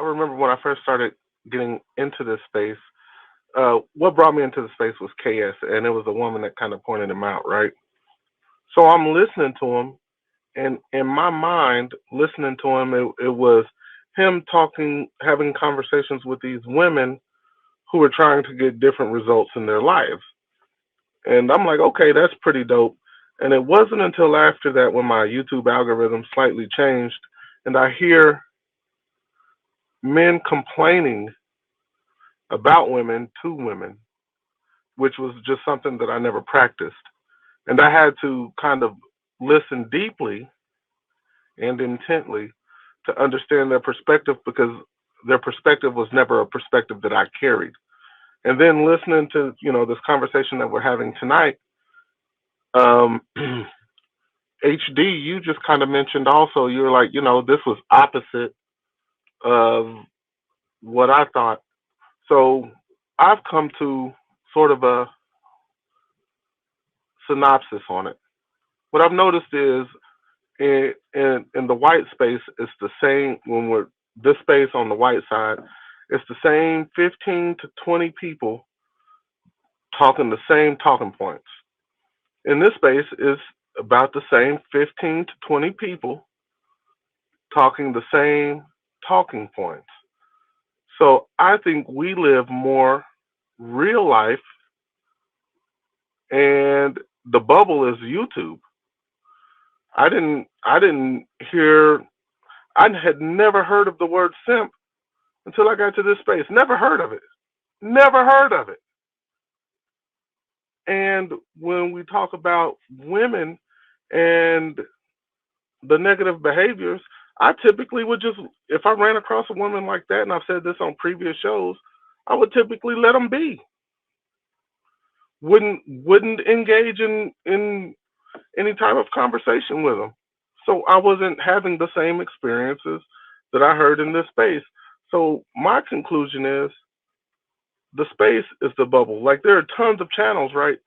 I remember when I first started getting into this space. What brought me into the space was KS, and it was a woman that kind of pointed him out, right? So I'm listening to him, and in my mind, listening to him, it was him talking, having conversations with these women who were trying to get different results in their lives. And I'm like, okay, that's pretty dope. And it wasn't until after that when my YouTube algorithm slightly changed and I hear men complaining about women to women, which was just something that I never practiced. And I had to kind of listen deeply and intently to understand their perspective because their perspective was never a perspective that I carried. And then listening to, this conversation that we're having tonight, um, HD, you just kind of mentioned also, you were like, this was opposite of what I thought. So I've come to sort of a synopsis on it. What I've noticed is in the white space, it's the same when we're this space on the white side, it's the same 15 to 20 people talking the same talking points. In this space, it's about the same 15 to 20 people talking the same talking points. So I think we live more real life, and the bubble is YouTube. I didn't hear. I had never heard of the word simp until I got to this space. Never heard of it. Never heard of it. And when we talk about women and the negative behaviors, I typically would just, if I ran across a woman like that, and I've said this on previous shows, I would typically let them be. Wouldn't engage in any type of conversation with them. So I wasn't having the same experiences that I heard in this space. So my conclusion is the space is the bubble. Like there are tons of channels, right?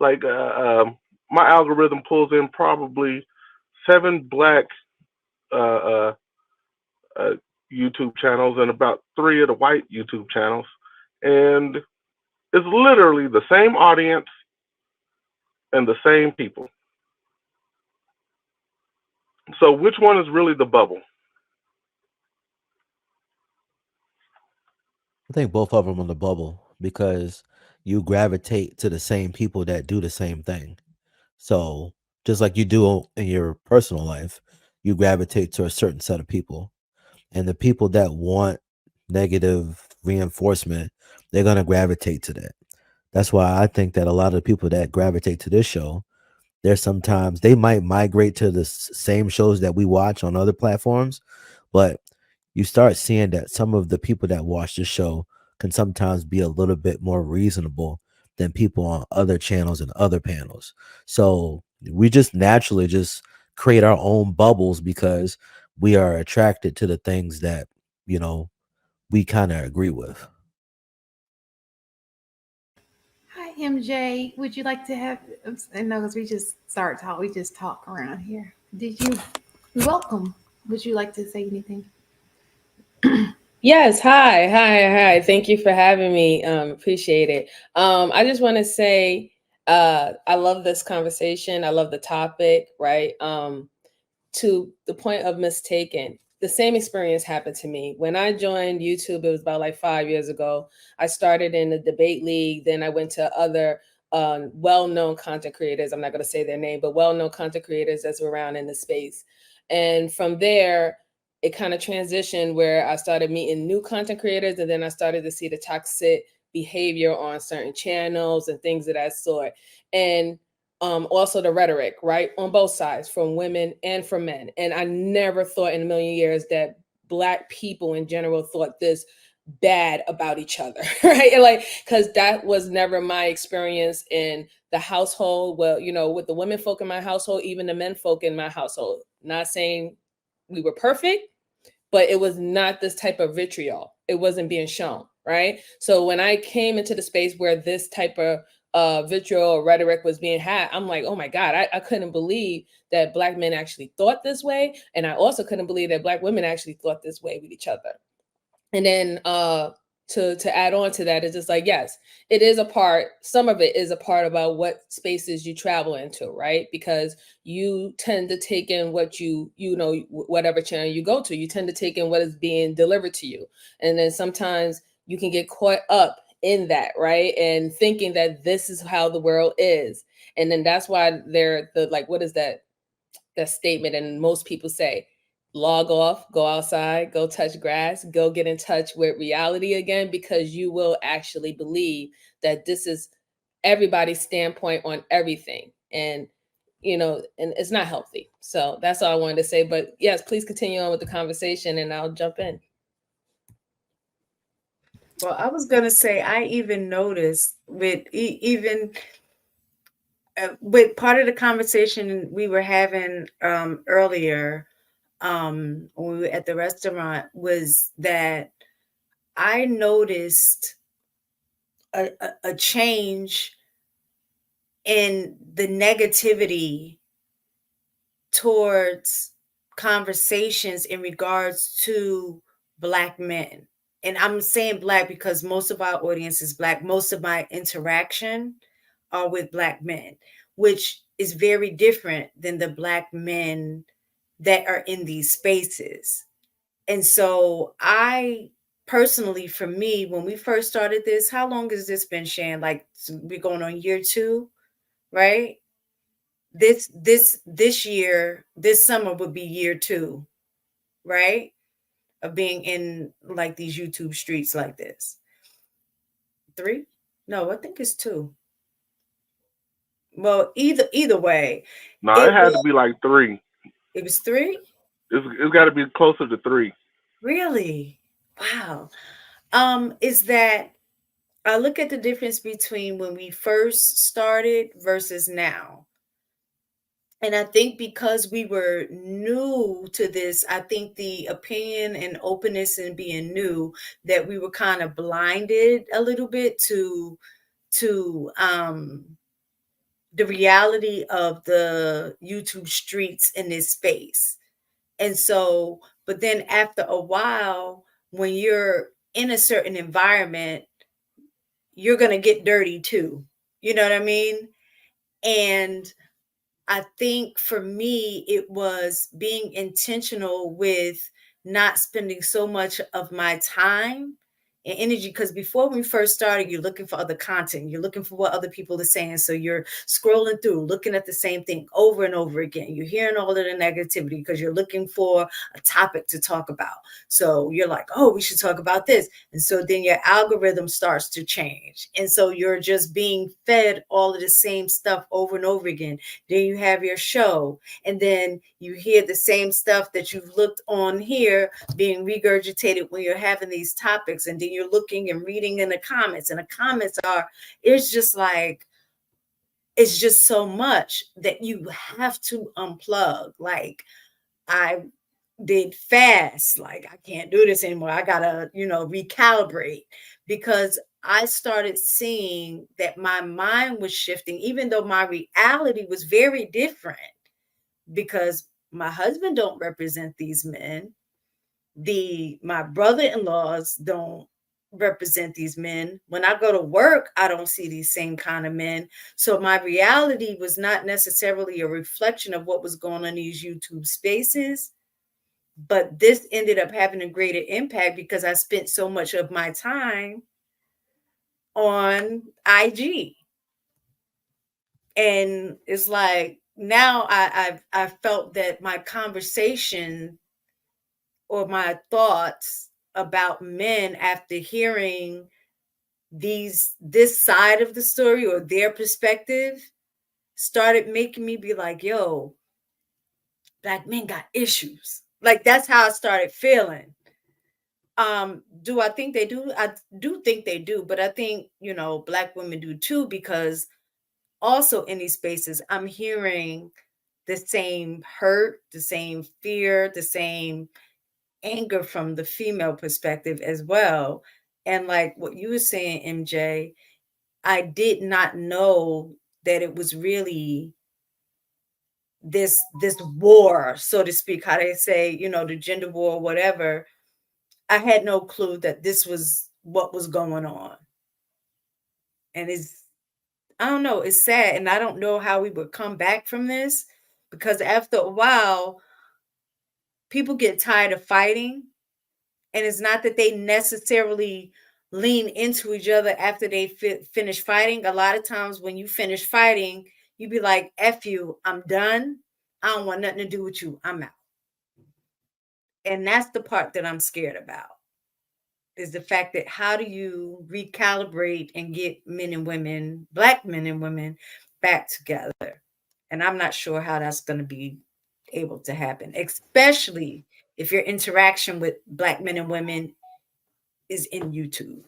Like my algorithm pulls in probably seven black uh, uh, uh, YouTube channels and about three of the white YouTube channels, and it's literally the same audience and the same people. So which one is really the bubble? I think both of them on the bubble because you gravitate to the same people that do the same thing. So just like you do in your personal life, you gravitate to a certain set of people. And the people that want negative reinforcement, they're going to gravitate to that. That's why I think that a lot of the people that gravitate to this show, there's sometimes they might migrate to the same shows that we watch on other platforms, but you start seeing that some of the people that watch the show can sometimes be a little bit more reasonable than people on other channels and other panels. So we just naturally just create our own bubbles because we are attracted to the things that, you know, we kind of agree with. Hi, MJ. Would you like to have? I know because we just start talk. We just talk around here. Did you welcome? Would you like to say anything? Yes, hi. Thank you for having me. Appreciate it. I just want to say I love this conversation. I love the topic, right? To the point of mistaken, the same experience happened to me. When I joined YouTube, it was about like 5 years ago. I started in the debate league, then I went to other well-known content creators. I'm not going to say their name, but well-known content creators that's around in the space. And from there, it kind of transitioned where I started meeting new content creators, and then I started to see the toxic behavior on certain channels and things of that sort. And also the rhetoric, right? On both sides, from women and from men. And I never thought in a million years that Black people in general thought this bad about each other, right? And like, because that was never my experience in the household. Well, you know, with the women folk in my household, even the men folk in my household. Not saying we were perfect, but it was not this type of vitriol. It wasn't being shown, right? So when I came into the space where this type of vitriol or rhetoric was being had, I'm like, oh my God, I couldn't believe that Black men actually thought this way. And I also couldn't believe that Black women actually thought this way with each other. And then to add on to that, it's just like, yes, it is a part, some of it is a part about what spaces you travel into, right? Because you tend to take in what whatever channel you go to, you tend to take in what is being delivered to you. And then sometimes you can get caught up in that, right? And thinking that this is how the world is. And then that's why they're the, like, what is that statement? And most people say, log off, go outside, go touch grass, go get in touch with reality again, because you will actually believe that this is everybody's standpoint on everything. And and it's not healthy. So that's all I wanted to say. But yes, please continue on with the conversation and I'll jump in. Well, I was gonna say, I even noticed with even with part of the conversation we were having earlier, when we were at the restaurant, was that I noticed a change in the negativity towards conversations in regards to Black men. And I'm saying Black because most of our audience is Black. Most of my interaction are with Black men, which is very different than the Black men that are in these spaces. And so I personally, for me, when we first started this, how long has this been, Shan? Like, we're going on year 2, right? This year, this summer would be year 2, right? Of being in like these YouTube streets like this. 3? No, I think it's 2. Well, either way, No, it it had to was be like 3. it was 3? It's got to be closer to 3. Really? Wow. Is that I look at the difference between when we first started versus now. And I think because we were new to this, I think the opinion and openness and being new, that we were kind of blinded a little bit to the reality of the YouTube streets in this space. And so, but then after a while, when you're in a certain environment, you're going to get dirty too. You know what I mean? And I think for me, it was being intentional with not spending so much of my time and energy. Because before we first started, you're looking for other content, you're looking for what other people are saying. So you're scrolling through, looking at the same thing over and over again. You're hearing all of the negativity because you're looking for a topic to talk about. So you're like, oh, we should talk about this. And so then your algorithm starts to change. And so you're just being fed all of the same stuff over and over again. Then you have your show, and then you hear the same stuff that you've looked on here being regurgitated when you're having these topics. And then you're looking and reading in the comments, and the comments it's just like, it's just so much that you have to unplug. Like, I did fast, like, I can't do this anymore. I gotta, recalibrate, because I started seeing that my mind was shifting, even though my reality was very different, because my husband don't represent these men. My brother-in-laws don't represent these men. When I go to work, I don't see these same kind of men. So my reality was not necessarily a reflection of what was going on in these YouTube spaces. But this ended up having a greater impact because I spent so much of my time on IG. And it's like, now I felt that my conversation or my thoughts about men, after hearing this side of the story or their perspective, started making me be like, yo, Black men got issues. Like, that's how I started feeling. Do I think they do? I do think they do, but I think, Black women do too, because also in these spaces, I'm hearing the same hurt, the same fear, the same anger from the female perspective as well. And like what you were saying, MJ, I did not know that it was really this war, so to speak, how they say, the gender war, whatever. I had no clue that this was what was going on. And I don't know, it's sad. And I don't know how we would come back from this, because after a while, people get tired of fighting. And it's not that they necessarily lean into each other after they finish fighting. A lot of times when you finish fighting, you be like, F you, I'm done. I don't want nothing to do with you. I'm out. And that's the part that I'm scared about, is the fact that how do you recalibrate and get men and women, Black men and women, back together? And I'm not sure how that's going to be able to happen, especially if your interaction with Black men and women is in YouTube.